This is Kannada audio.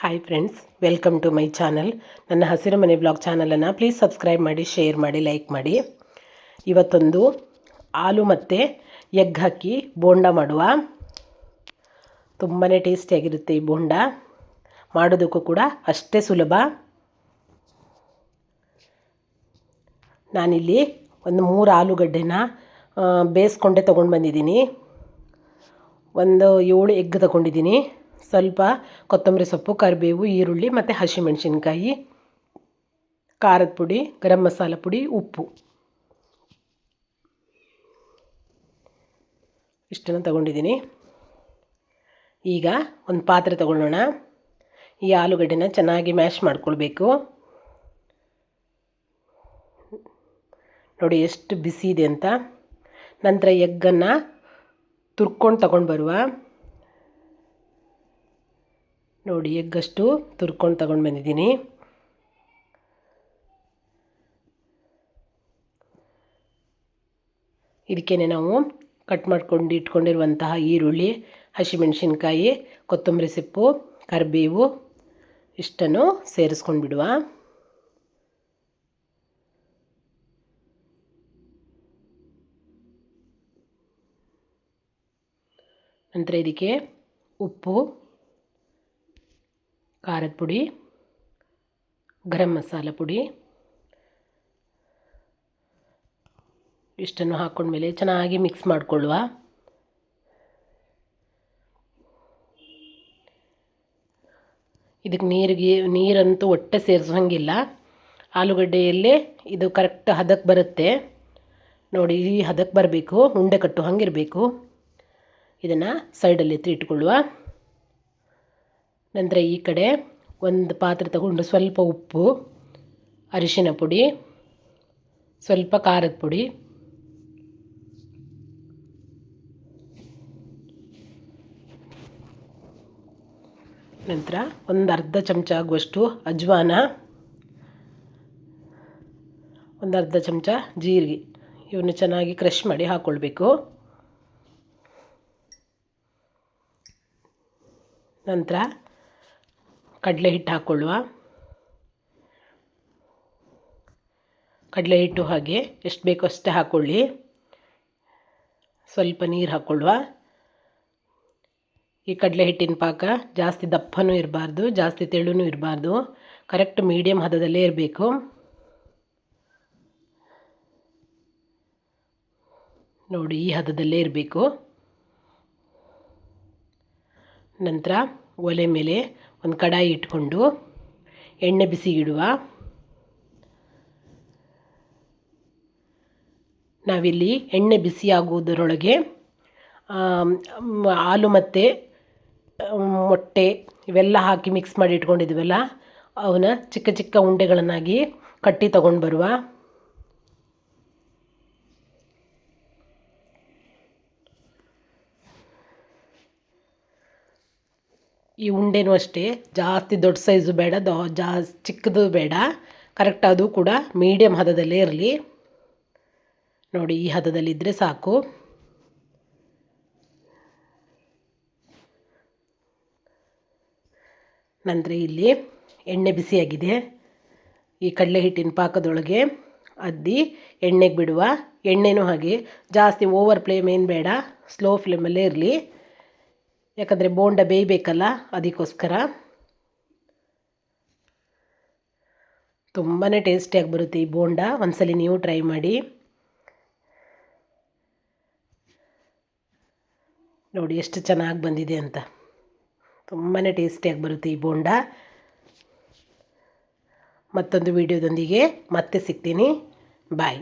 Hi friends, welcome to my channel. ನನ್ನ ಹಸಿರು ಮನೆ ಬ್ಲಾಗ್ ಚಾನಲನ್ನು ಪ್ಲೀಸ್ ಸಬ್ಸ್ಕ್ರೈಬ್ ಮಾಡಿ, ಶೇರ್ ಮಾಡಿ, ಲೈಕ್ ಮಾಡಿ. ಇವತ್ತೊಂದು ಆಲೂ ಮತ್ತು ಎಗ್ ಹಾಕಿ ಬೋಂಡ ಮಾಡುವ. ತುಂಬಾ ಟೇಸ್ಟಿಯಾಗಿರುತ್ತೆ ಈ ಬೋಂಡ. ಮಾಡೋದಕ್ಕೂ ಕೂಡ ಅಷ್ಟೇ ಸುಲಭ. ನಾನಿಲ್ಲಿ ಒಂದು 3 ಆಲೂಗಡ್ಡೆನ ಬೇಯಿಸ್ಕೊಂಡೆ ತೊಗೊಂಡು ಬಂದಿದ್ದೀನಿ. ಒಂದು 7 ಎಗ್ ತೊಗೊಂಡಿದ್ದೀನಿ. ಸ್ವಲ್ಪ ಕೊತ್ತಂಬರಿ ಸೊಪ್ಪು, ಕರಿಬೇವು, ಈರುಳ್ಳಿ ಮತ್ತು ಹಸಿಮೆಣಸಿನ್ಕಾಯಿ, ಖಾರದ ಪುಡಿ, ಗರಂ ಮಸಾಲ ಪುಡಿ, ಉಪ್ಪು ಇಷ್ಟನ್ನು ತಗೊಂಡಿದ್ದೀನಿ. ಈಗ ಒಂದು ಪಾತ್ರೆ ತಗೊಳ್ಳೋಣ. ಈ ಆಲೂಗಡ್ಡೆನ ಚೆನ್ನಾಗಿ ಮ್ಯಾಶ್ ಮಾಡ್ಕೊಳ್ಬೇಕು. ನೋಡಿ ಎಷ್ಟು ಬಿಸಿ ಇದೆ ಅಂತ. ನಂತರ ಎಗ್ಗನ್ನು ತುರ್ಕೊಂಡು ತಗೊಂಡು ಬರುವ. ನೋಡಿ ಎಗ್ಗಷ್ಟು ತುರ್ಕೊಂಡು ತಗೊಂಡು ಬಂದಿದ್ದೀನಿ. ಇದಕ್ಕೆ ನಾವು ಕಟ್ ಮಾಡ್ಕೊಂಡು ಇಟ್ಕೊಂಡಿರುವಂತಹ ಈರುಳ್ಳಿ, ಹಸಿಮೆಣಸಿನ್ಕಾಯಿ, ಕೊತ್ತಂಬರಿ ಸೊಪ್ಪು, ಕರಿಬೇವು ಇಷ್ಟನ್ನು ಸೇರಿಸ್ಕೊಂಡು ಬಿಡುವ. ನಂತರ ಇದಕ್ಕೆ ಉಪ್ಪು, ಖಾರದ ಪುಡಿ, ಗರಂ ಮಸಾಲ ಪುಡಿ ಇಷ್ಟನ್ನು ಹಾಕ್ಕೊಂಡ್ಮೇಲೆ ಚೆನ್ನಾಗಿ ಮಿಕ್ಸ್ ಮಾಡಿಕೊಳ್ಳುವ. ಇದಕ್ಕೆ ನೀರಂತೂ ಒಟ್ಟೆ ಸೇರಿಸೋಂಗಿಲ್ಲ. ಆಲೂಗಡ್ಡೆಯಲ್ಲೇ ಇದು ಕರೆಕ್ಟ್ ಹದಕ್ಕೆ ಬರುತ್ತೆ. ನೋಡಿ, ಈ ಹದಕ್ಕೆ ಬರಬೇಕು, ಉಂಡೆ ಕಟ್ಟು ಹಂಗಿರಬೇಕು. ಇದನ್ನು ಸೈಡಲ್ಲಿ ಎತ್ತಿ ಇಟ್ಕೊಳ್ಳುವ. ನಂತರ ಈ ಕಡೆ ಒಂದು ಪಾತ್ರೆ ತಗೊಂಡು ಸ್ವಲ್ಪ ಉಪ್ಪು, ಅರಿಶಿನ ಪುಡಿ, ಸ್ವಲ್ಪ ಖಾರದ ಪುಡಿ, ನಂತರ ಒಂದು ಅರ್ಧ ಚಮಚ ಆಗುವಷ್ಟು ಅಜ್ವಾನ, ಒಂದು ಅರ್ಧ ಚಮಚ ಜೀರಿಗೆ ಇವನ್ನು ಚೆನ್ನಾಗಿ ಕ್ರಷ್ ಮಾಡಿ ಹಾಕ್ಕೊಳ್ಬೇಕು. ನಂತರ ಕಡಲೆ ಹಿಟ್ಟು ಹಾಕ್ಕೊಳ್ಳುವ. ಕಡಲೆ ಹಿಟ್ಟು ಹಾಗೆ ಎಷ್ಟು ಬೇಕೋ ಅಷ್ಟೇ ಹಾಕ್ಕೊಳ್ಳಿ. ಸ್ವಲ್ಪ ನೀರು ಹಾಕ್ಕೊಳ್ಳುವ. ಈ ಕಡಲೆ ಹಿಟ್ಟಿನ ಪಾಕ ಜಾಸ್ತಿ ದಪ್ಪನೂ ಇರಬಾರ್ದು, ಜಾಸ್ತಿ ತೆಳುನೂ ಇರಬಾರ್ದು. ಕರೆಕ್ಟ್ ಮೀಡಿಯಮ್ ಹದದಲ್ಲೇ ಇರಬೇಕು. ನೋಡಿ, ಈ ಹದದಲ್ಲೇ ಇರಬೇಕು. ನಂತರ ಒಲೆ ಮೇಲೆ ಒಂದು ಕಡಾಯಿ ಇಟ್ಕೊಂಡು ಎಣ್ಣೆ ಬಿಸಿಗಿಡುವ. ನಾವಿಲ್ಲಿ ಎಣ್ಣೆ ಬಿಸಿಯಾಗುವುದರೊಳಗೆ ಆಲೂ ಮತ್ತು ಮೊಟ್ಟೆ ಇವೆಲ್ಲ ಹಾಕಿ ಮಿಕ್ಸ್ ಮಾಡಿ ಇಟ್ಕೊಂಡಿದ್ವಲ್ಲ, ಅವನ್ನ ಚಿಕ್ಕ ಚಿಕ್ಕ ಉಂಡೆಗಳನ್ನಾಗಿ ಕಟ್ಟಿ ತಗೊಂಡು ಬರುವ. ಈ ಉಂಡೆನೂ ಅಷ್ಟೇ ಜಾಸ್ತಿ ದೊಡ್ಡ ಸೈಜು ಬೇಡ, ಚಿಕ್ಕದು ಬೇಡ, ಕರೆಕ್ಟ್ ಅದು ಕೂಡ ಮೀಡಿಯಮ್ ಹದದಲ್ಲೇ ಇರಲಿ. ನೋಡಿ, ಈ ಹದದಲ್ಲಿದ್ದರೆ ಸಾಕು. ನಂತರ ಇಲ್ಲಿ ಎಣ್ಣೆ ಬಿಸಿಯಾಗಿದೆ. ಈ ಕಡಲೆ ಹಿಟ್ಟಿನ ಪಾಕದೊಳಗೆ ಅದ್ದಿ ಎಣ್ಣೆಗೆ ಬಿಡುವ. ಎಣ್ಣೆನೂ ಹಾಗೆ ಜಾಸ್ತಿ ಓವರ್ ಫ್ಲೇಮ್ ಏನು ಬೇಡ, ಸ್ಲೋ ಫ್ಲೇಮಲ್ಲೇ ಇರಲಿ. ಯಾಕಂದರೆ ಬೋಂಡ ಬೇಯಬೇಕಲ್ಲ, ಅದಕ್ಕೋಸ್ಕರ. ತುಂಬಾ ಟೇಸ್ಟಿಯಾಗಿ ಬರುತ್ತೆ ಈ ಬೋಂಡ. ಒಂದ್ಸಲಿ ನೀವು ಟ್ರೈ ಮಾಡಿ. ನೋಡಿ ಎಷ್ಟು ಚೆನ್ನಾಗಿ ಬಂದಿದೆ ಅಂತ. ತುಂಬಾ ಟೇಸ್ಟಿಯಾಗಿ ಬರುತ್ತೆ ಈ ಬೋಂಡ. ಮತ್ತೊಂದು ವಿಡಿಯೋದೊಂದಿಗೆ ಮತ್ತೆ ಸಿಗ್ತೀನಿ. ಬಾಯ್.